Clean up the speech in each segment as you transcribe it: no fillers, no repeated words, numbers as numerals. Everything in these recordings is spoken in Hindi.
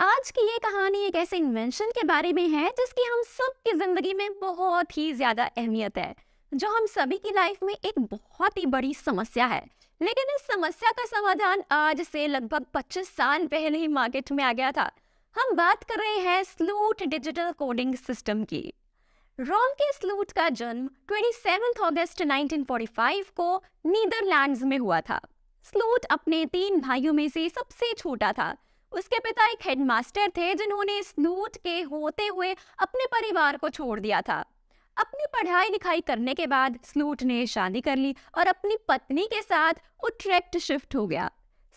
आज की ये कहानी एक ऐसे इन्वेंशन के बारे में है जिसकी हम सब की जिंदगी में बहुत ही ज्यादा अहमियत है, जो हम सभी की लाइफ में एक बहुत ही बड़ी समस्या है। लेकिन इस समस्या का समाधान आज से लगभग 25 साल पहले ही मार्केट में आ गया था। हम बात कर रहे हैं स्लूट डिजिटल कोडिंग सिस्टम की। रोम के स्लूट का जन्म 27 अगस्त 1945 को नीदरलैंड्स में हुआ था। स्लूट अपने 3 भाइयों में से सबसे छोटा था। उसके पिता एक हेडमास्टर थे जिन्होंने स्लूट के होते हुए अपने परिवार को छोड़ दिया था। अपनी पढ़ाई लिखाई करने के बाद स्लूट ने शादी कर ली और अपनी पत्नी के साथ उट्रेक्ट शिफ्ट हो गया।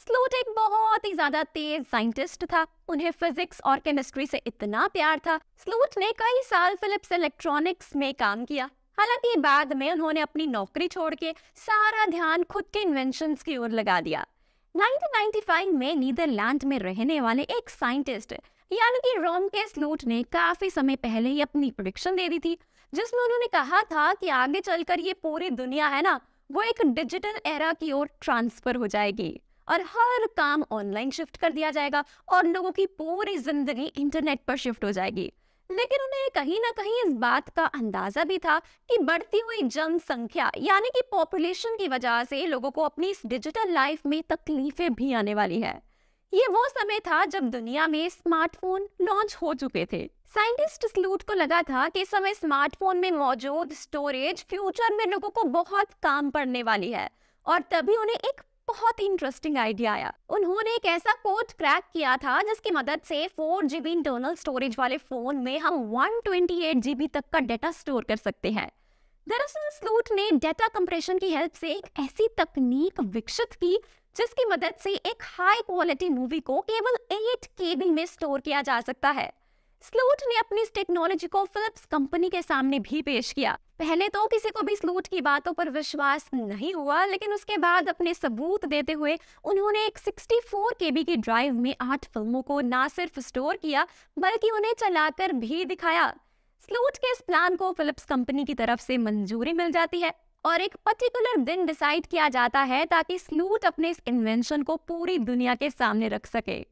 स्लूट एक बहुत ही ज्यादा तेज साइंटिस्ट था। उन्हें फिजिक्स और केमिस्ट्री से इतना प्यार था। स्लूट ने कई साल फिलिप्स इलेक्ट्रॉनिक्स में काम किया। हालांकि बाद में उन्होंने अपनी नौकरी छोड़ के सारा ध्यान खुद के इन्वेंशंस की ओर लगा दिया। 1995 में नीदरलैंड में रहने वाले एक साइंटिस्ट यानी कि रोम के स्लूट ने काफी समय पहले ही अपनी प्रेडिक्शन दे दी थी, जिसमें उन्होंने कहा था कि आगे चलकर ये पूरी दुनिया है ना, वो एक डिजिटल एरा की ओर ट्रांसफर हो जाएगी और हर काम ऑनलाइन शिफ्ट कर दिया जाएगा और लोगों की पूरी जिंदगी इंटरनेट पर शिफ्ट हो जाएगी। लेकिन उन्हें कहीं ना कहीं इस बात का अंदाजा भी था कि बढ़ती हुई जनसंख्या यानी कि पॉपुलेशन की वजह से लोगों को अपनी इस डिजिटल लाइफ में तकलीफें भी आने वाली है। ये वो समय था जब दुनिया में स्मार्टफोन लॉन्च हो चुके थे। साइंटिस्ट स्लूट को लगा था कि इस समय स्मार्टफोन में मौजूद स्टोरेज फ्यूचर में लोगों को बहुत काम पड़ने वाली है। और तभी उन्हें एक बहुत ही इंटरेस्टिंग आइडिया आया। उन्होंने एक ऐसा कोड क्रैक किया था जिसकी मदद से 4 GB इंटरनल स्टोरेज वाले फोन में हम 128 GB तक का डेटा स्टोर कर सकते हैं। दरअसल स्लूट ने डेटा कंप्रेशन की हेल्प से एक ऐसी तकनीक विकसित की जिसकी मदद से एक हाई क्वालिटी मूवी को केवल 8 KB में स्टोर किया जा सकता है। स्लूट ने अपनी इस टेक्नोलॉजी को फिलिप्स कंपनी के सामने भी पेश किया। पहले तो किसी को भी स्लूट की बातों पर विश्वास नहीं हुआ, लेकिन उसके बाद अपने सबूत देते हुए उन्होंने एक 64 KB की ड्राइव में 8 फिल्मों को ना सिर्फ स्टोर किया बल्कि उन्हें चलाकर भी दिखाया। स्लूट के इस प्लान को फिलिप्स कंपनी की तरफ से मंजूरी मिल जाती है और एक पर्टिकुलर दिन डिसाइड किया जाता है ताकि स्लूट अपने इस इन्वेंशन को पूरी दुनिया के सामने रख सके।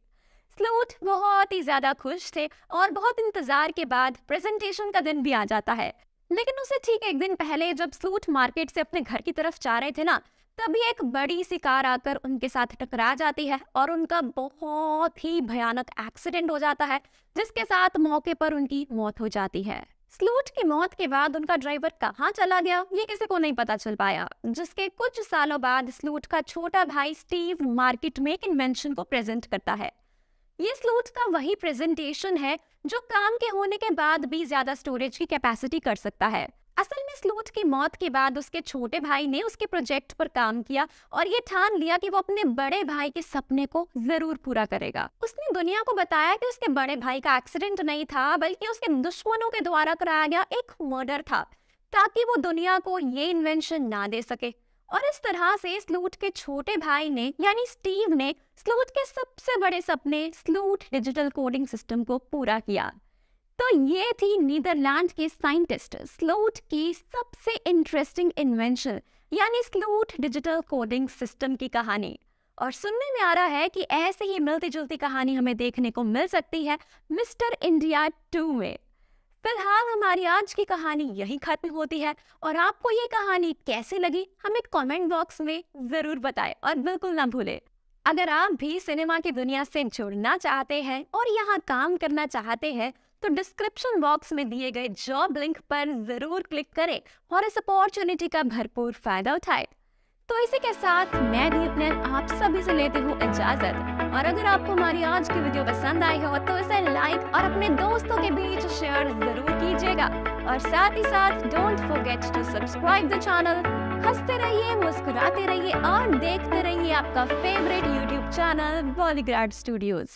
स्लूट बहुत ही ज्यादा खुश थे और बहुत इंतजार के बाद प्रेजेंटेशन का दिन भी आ जाता है। लेकिन उसे ठीक एक दिन पहले जब स्लूट मार्केट से अपने घर की तरफ जा रहे थे ना, तभी एक बड़ी सी कार आकर उनके साथ टकरा जाती है और उनका बहुत ही भयानक एक्सीडेंट हो जाता है, जिसके साथ मौके पर उनकी मौत हो जाती है। स्लूट की मौत के बाद उनका ड्राइवर कहाँ चला गया ये किसी को नहीं पता चल पाया। जिसके कुछ सालों बाद स्लूट का छोटा भाई स्टीव मार्केट में एक इन्वेंशन को प्रेजेंट करता है। ये स्लूट का वही प्रेजेंटेशन है जो काम के होने के बाद भी ज्यादा स्टोरेज की कैपेसिटी कर सकता है। असल में स्लूट की मौत के बाद उसके छोटे भाई ने उसके प्रोजेक्ट पर काम किया और ये ठान लिया कि वो अपने बड़े भाई के सपने को जरूर पूरा करेगा। उसने दुनिया को बताया कि उसके बड़े भाई का एक्सीडेंट नहीं था बल्कि उसके दुश्मनों के द्वारा कराया गया एक मर्डर था, ताकि वो दुनिया को ये इन्वेंशन ना दे सके। और इस तरह से स्लूट के छोटे भाई ने यानी स्टीव ने स्लूट के सबसे बड़े सपने स्लूट डिजिटल कोडिंग सिस्टम को पूरा किया। तो ये थी नीदरलैंड के साइंटिस्ट स्लूट की सबसे इंटरेस्टिंग इन्वेंशन यानी स्लूट डिजिटल कोडिंग सिस्टम की कहानी। और सुनने में आ रहा है कि ऐसे ही मिलती जुलती कहानी हमें देखने को मिल सकती है मिस्टर इंडिया 2 में। फिलहाल हमारी आज की कहानी यही खत्म होती है और आपको ये कहानी कैसी लगी हमें कमेंट बॉक्स में जरूर बताएं और बिल्कुल ना भूलें, अगर आप भी सिनेमा की दुनिया से जुड़ना चाहते हैं और यहाँ काम करना चाहते हैं तो डिस्क्रिप्शन बॉक्स में दिए गए जॉब लिंक पर जरूर क्लिक करें और इस अपॉर्चुनिटी का भरपूर फायदा उठाएं। तो इसी के साथ मैं दीपनैन आप सभी से लेती हूँ इजाजत। और अगर आपको हमारी आज की वीडियो पसंद आई हो तो इसे लाइक और अपने दोस्तों के बीच शेयर जरूर कीजिएगा और साथ ही साथ don't forget to subscribe the channel. हंसते रहिए, मुस्कुराते रहिए और देखते रहिए आपका favourite YouTube channel Bollygrad studios.